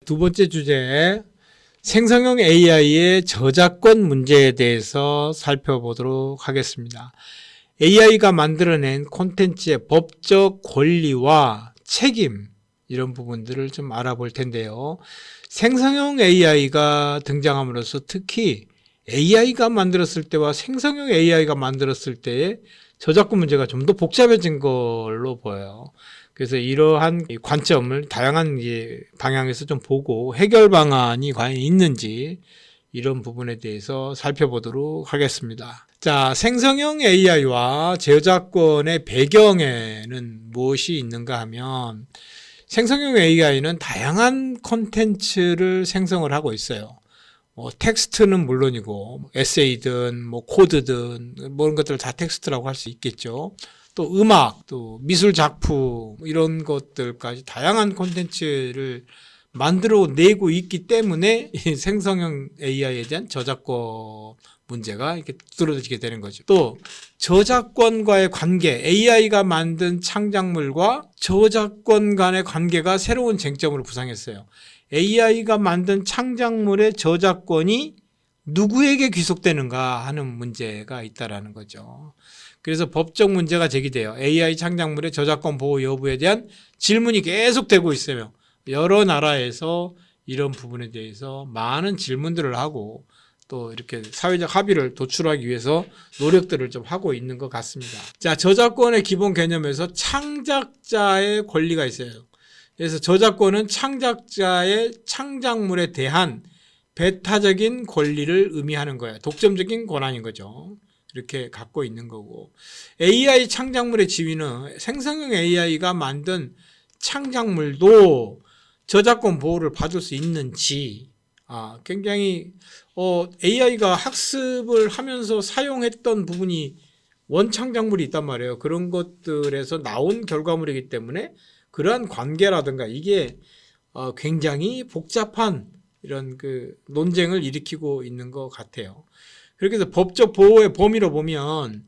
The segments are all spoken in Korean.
두 번째 주제, 생성형 AI의 저작권 문제에 대해서 살펴보도록 하겠습니다. AI가 만들어낸 콘텐츠의 법적 권리와 책임, 이런 부분들을 좀 알아볼 텐데요. 생성형 AI가 등장함으로써 특히 AI가 만들었을 때와 생성형 AI가 만들었을 때의 저작권 문제가 좀 더 복잡해진 걸로 보여요. 그래서 이러한 관점을 다양한 방향에서 좀 보고 해결 방안이 과연 있는지 이런 부분에 대해서 살펴보도록 하겠습니다. 자, 생성형 AI와 저작권의 배경에는 무엇이 있는가 하면 생성형 AI는 다양한 콘텐츠를 생성을 하고 있어요. 텍스트는 물론이고 에세이든 코드든 이런 것들을 다 텍스트라고 할 수 있겠죠. 또 음악, 또 미술 작품 이런 것들까지 다양한 콘텐츠를 만들어내고 있기 때문에 이 생성형 AI에 대한 저작권 문제가 이렇게 두드러지게 되는 거죠. 또 저작권과의 관계, AI가 만든 창작물과 저작권 간의 관계가 새로운 쟁점으로 부상했어요. AI가 만든 창작물의 저작권이 누구에게 귀속되는가 하는 문제가 있다라는 거죠. 그래서 법적 문제가 제기돼요. AI 창작물의 저작권 보호 여부에 대한 질문이 계속되고 있어요. 여러 나라에서 이런 부분에 대해서 많은 질문들을 하고 또 이렇게 사회적 합의를 도출하기 위해서 노력들을 좀 하고 있는 것 같습니다. 자, 저작권의 기본 개념에서 창작자의 권리가 있어요. 그래서 저작권은 창작자의 창작물에 대한 배타적인 권리를 의미하는 거예요. 독점적인 권한인 거죠. 이렇게 갖고 있는 거고, AI 창작물의 지위는 생성형 AI가 만든 창작물도 저작권 보호를 받을 수 있는지, 굉장히 AI가 학습을 하면서 사용했던 부분이 원창작물이 있단 말이에요. 그런 것들에서 나온 결과물이기 때문에 그러한 관계라든가 이게 굉장히 복잡한 이런 논쟁을 일으키고 있는 것 같아요. 그렇게 해서 법적 보호의 범위로 보면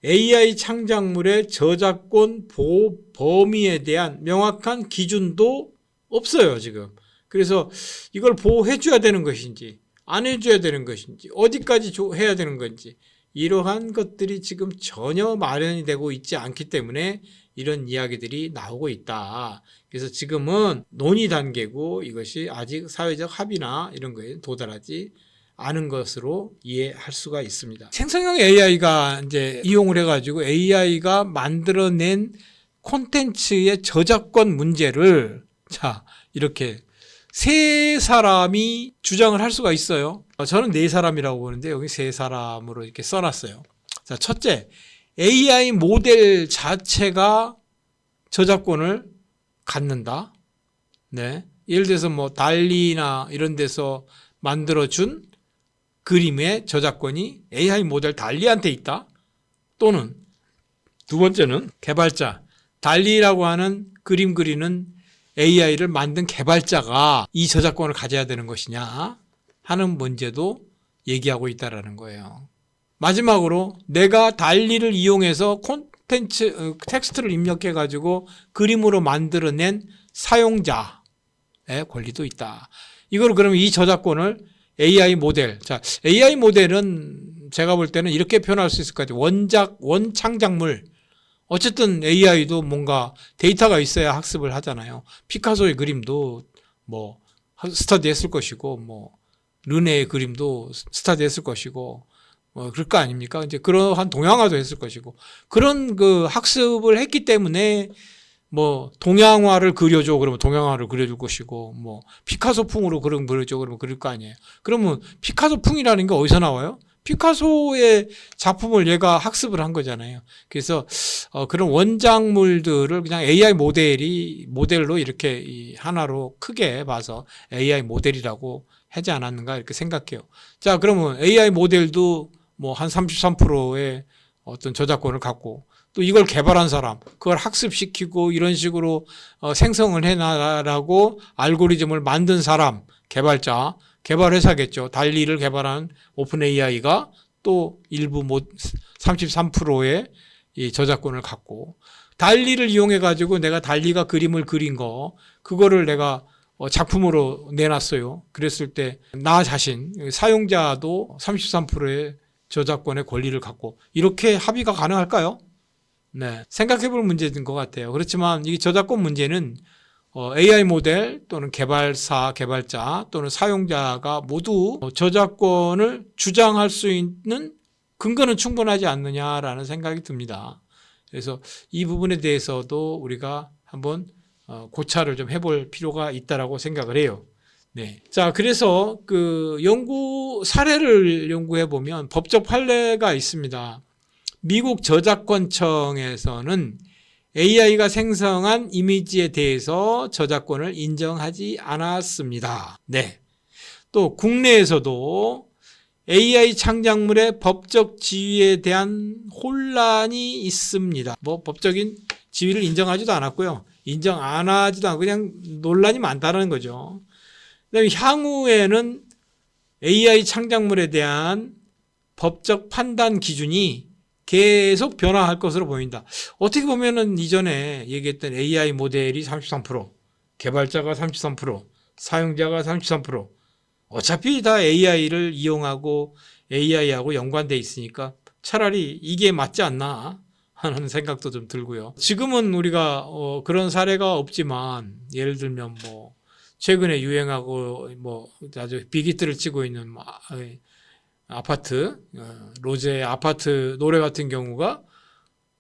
AI 창작물의 저작권 보호 범위에 대한 명확한 기준도 없어요, 지금. 그래서 이걸 보호해줘야 되는 것인지, 안 해줘야 되는 것인지, 어디까지 해야 되는 건지, 이러한 것들이 지금 전혀 마련이 되고 있지 않기 때문에 이런 이야기들이 나오고 있다. 그래서 지금은 논의 단계고 이것이 아직 사회적 합의나 이런 거에 도달하지 않은 것으로 이해할 수가 있습니다. 생성형 AI가 이제 이용을 해가지고 AI가 만들어낸 콘텐츠의 저작권 문제를 이렇게 세 사람이 주장을 할 수가 있어요. 저는 네 사람이라고 보는데 여기 세 사람으로 이렇게 써놨어요. 자, 첫째, AI 모델 자체가 저작권을 갖는다. 네. 예를 들어서 달리나 이런 데서 만들어준 그림의 저작권이 AI 모델 달리한테 있다. 또는 두 번째는 개발자, 달리라고 하는 그림 그리는 AI를 만든 개발자가 이 저작권을 가져야 되는 것이냐 하는 문제도 얘기하고 있다는 거예요. 마지막으로 내가 달리를 이용해서 콘텐츠, 텍스트를 입력해가지고 그림으로 만들어낸 사용자의 권리도 있다. 이걸 그러면 이 저작권을 AI 모델, AI 모델은 제가 볼 때는 이렇게 표현할 수 있을 것 같아요. 원창작물. 어쨌든 AI도 뭔가 데이터가 있어야 학습을 하잖아요. 피카소의 그림도 스터디 했을 것이고, 르네의 그림도 스터디 했을 것이고, 그럴 거 아닙니까? 이제 그러한 동양화도 했을 것이고, 그런 학습을 했기 때문에 동양화를 그려줘 그러면 동양화를 그려줄 것이고, 피카소풍으로 그려줘 그러면 그릴 거 아니에요. 그러면 피카소풍이라는 게 어디서 나와요? 피카소의 작품을 얘가 학습을 한 거잖아요. 그래서 그런 원작물들을 그냥 AI 모델로 이렇게 하나로 크게 봐서 AI 모델이라고 하지 않았는가 이렇게 생각해요. 자, 그러면 AI 모델도 한 33%의 어떤 저작권을 갖고 또 이걸 개발한 사람, 그걸 학습시키고 이런 식으로 생성을 해나라고 알고리즘을 만든 사람, 개발자, 개발회사겠죠. 달리를 개발한 오픈 AI가 또 일부 33%의 이 저작권을 갖고 달리를 이용해 가지고 내가 달리가 그림을 그린 거 그거를 내가 작품으로 내놨어요. 그랬을 때 나 자신 사용자도 33%의 저작권의 권리를 갖고 이렇게 합의가 가능할까요? 네, 생각해볼 문제인 것 같아요. 그렇지만 이 저작권 문제는 AI 모델 또는 개발사, 개발자 또는 사용자가 모두 저작권을 주장할 수 있는 근거는 충분하지 않느냐라는 생각이 듭니다. 그래서 이 부분에 대해서도 우리가 한번 고찰을 좀 해볼 필요가 있다라고 생각을 해요. 네. 자, 그래서 그 사례를 연구해 보면 법적 판례가 있습니다. 미국 저작권청에서는 AI가 생성한 이미지에 대해서 저작권을 인정하지 않았습니다. 네. 또 국내에서도 AI 창작물의 법적 지위에 대한 혼란이 있습니다. 뭐 법적인 지위를 인정하지도 않았고요. 인정 안 하지도 않고 그냥 논란이 많다는 거죠. 그다음에 향후에는 AI 창작물에 대한 법적 판단 기준이 계속 변화할 것으로 보인다. 어떻게 보면은 이전에 얘기했던 AI 모델이 33%, 개발자가 33%, 사용자가 33%. 어차피 다 AI를 이용하고 AI하고 연관돼 있으니까 차라리 이게 맞지 않나 하는 생각도 좀 들고요. 지금은 우리가 그런 사례가 없지만 예를 들면 뭐 최근에 유행하고 뭐 아주 빅히트를 치고 있는 아파트, 로제의 아파트 노래 같은 경우가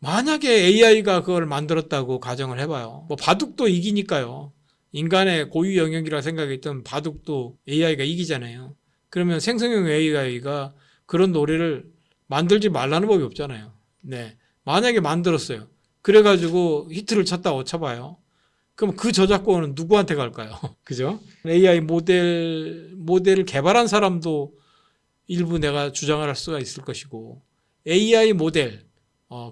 만약에 AI가 그걸 만들었다고 가정을 해봐요. 뭐 바둑도 이기니까요. 인간의 고유 영역이라 생각했던 바둑도 AI가 이기잖아요. 그러면 생성형 AI가 그런 노래를 만들지 말라는 법이 없잖아요. 네. 만약에 만들었어요. 그래가지고 히트를 쳤다고 쳐봐요. 그럼 그 저작권은 누구한테 갈까요? 그죠? AI 모델을 개발한 사람도 일부 내가 주장을 할 수가 있을 것이고, AI 모델,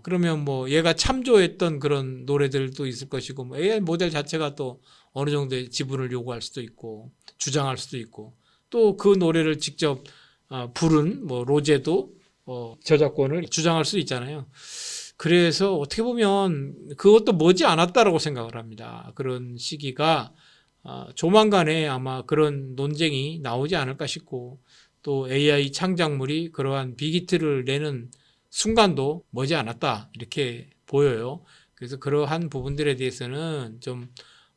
그러면 뭐 얘가 참조했던 그런 노래들도 있을 것이고, 뭐 AI 모델 자체가 또 어느 정도의 지분을 요구할 수도 있고, 주장할 수도 있고, 또 그 노래를 직접 부른 뭐 로제도 저작권을 주장할 수 있잖아요. 그래서 어떻게 보면 그것도 머지 않았다라고 생각을 합니다. 그런 시기가 조만간에 아마 그런 논쟁이 나오지 않을까 싶고, 또 AI 창작물이 그러한 빅히트를 내는 순간도 머지 않았다 이렇게 보여요. 그래서 그러한 부분들에 대해서는 좀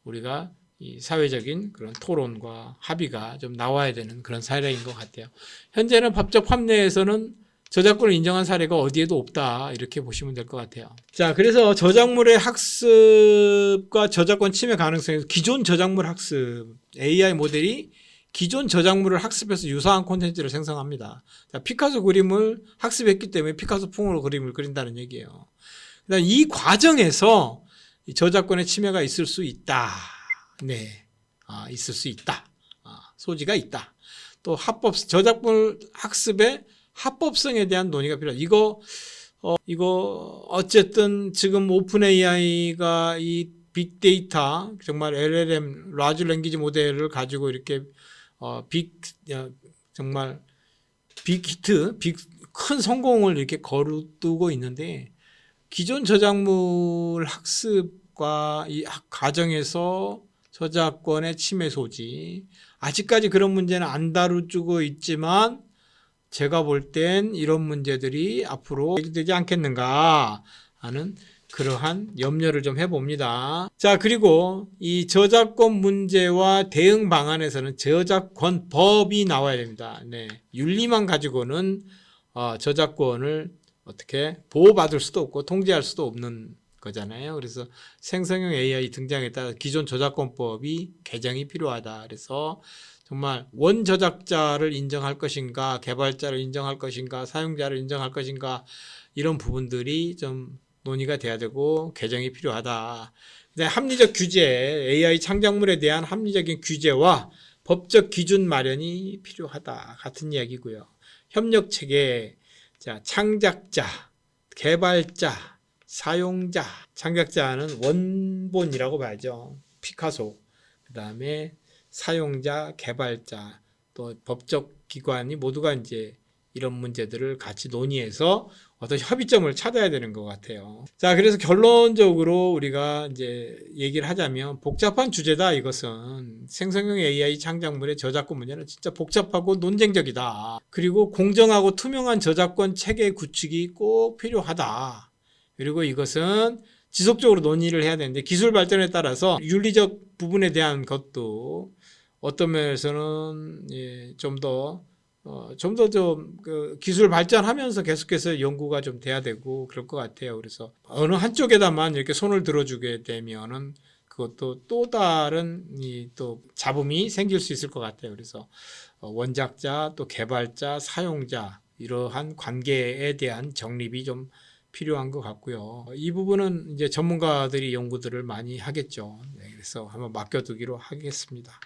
우리가 이 사회적인 그런 토론과 합의가 좀 나와야 되는 그런 사례인 것 같아요. 현재는 법적 판례에서는 저작권을 인정한 사례가 어디에도 없다 이렇게 보시면 될 것 같아요. 자, 그래서 저작물의 학습과 저작권 침해 가능성에서 기존 저작물 학습 AI 모델이 기존 저작물을 학습해서 유사한 콘텐츠를 생성합니다. 자, 피카소 그림을 학습했기 때문에 피카소 풍으로 그림을 그린다는 얘기예요. 그다음 이 과정에서 저작권의 침해가 있을 수 있다. 네, 있을 수 있다. 소지가 있다. 또 저작물 학습의 합법성에 대한 논의가 필요하다. 이거 어쨌든 지금 오픈 AI가 이 빅데이터 정말 LLM 라지 랭귀지 모델을 가지고 이렇게 정말 빅히트, 큰 성공을 이렇게 거두고 있는데 기존 저작물 학습과 이 과정에서 저작권의 침해 소지 아직까지 그런 문제는 안 다루고 있지만 제가 볼 땐 이런 문제들이 앞으로 되지 않겠는가 하는 그러한 염려를 좀 해봅니다. 자, 그리고 이 저작권 문제와 대응 방안에서는 저작권법이 나와야 됩니다. 네, 윤리만 가지고는 저작권을 어떻게 보호받을 수도 없고 통제할 수도 없는 거잖아요. 그래서 생성형 AI 등장에 따라 기존 저작권법이 개정이 필요하다. 그래서 정말 원저작자를 인정할 것인가, 개발자를 인정할 것인가, 사용자를 인정할 것인가 이런 부분들이 좀 논의가 돼야 되고 개정이 필요하다. 합리적 규제, AI 창작물에 대한 합리적인 규제와 법적 기준 마련이 필요하다. 같은 이야기고요. 협력 체계, 자, 창작자, 개발자, 사용자. 창작자는 원본이라고 봐야죠. 피카소. 그다음에 사용자, 개발자, 또 법적 기관이 모두가 이제 이런 문제들을 같이 논의해서 어떤 협의점을 찾아야 되는 것 같아요. 자, 그래서 결론적으로 우리가 이제 얘기를 하자면 복잡한 주제다. 이것은 생성형 AI 창작물의 저작권 문제는 진짜 복잡하고 논쟁적이다. 그리고 공정하고 투명한 저작권 체계 구축이 꼭 필요하다. 그리고 이것은 지속적으로 논의를 해야 되는데 기술 발전에 따라서 윤리적 부분에 대한 것도 어떤 면에서는 좀 더 기술 발전하면서 계속해서 연구가 좀 돼야 되고 그럴 것 같아요. 그래서 어느 한쪽에다만 이렇게 손을 들어주게 되면은 그것도 또 다른 또 잡음이 생길 수 있을 것 같아요. 그래서 원작자, 또 개발자, 사용자 이러한 관계에 대한 정립이 좀 필요한 것 같고요. 이 부분은 이제 전문가들이 연구들을 많이 하겠죠. 네, 그래서 한번 맡겨두기로 하겠습니다.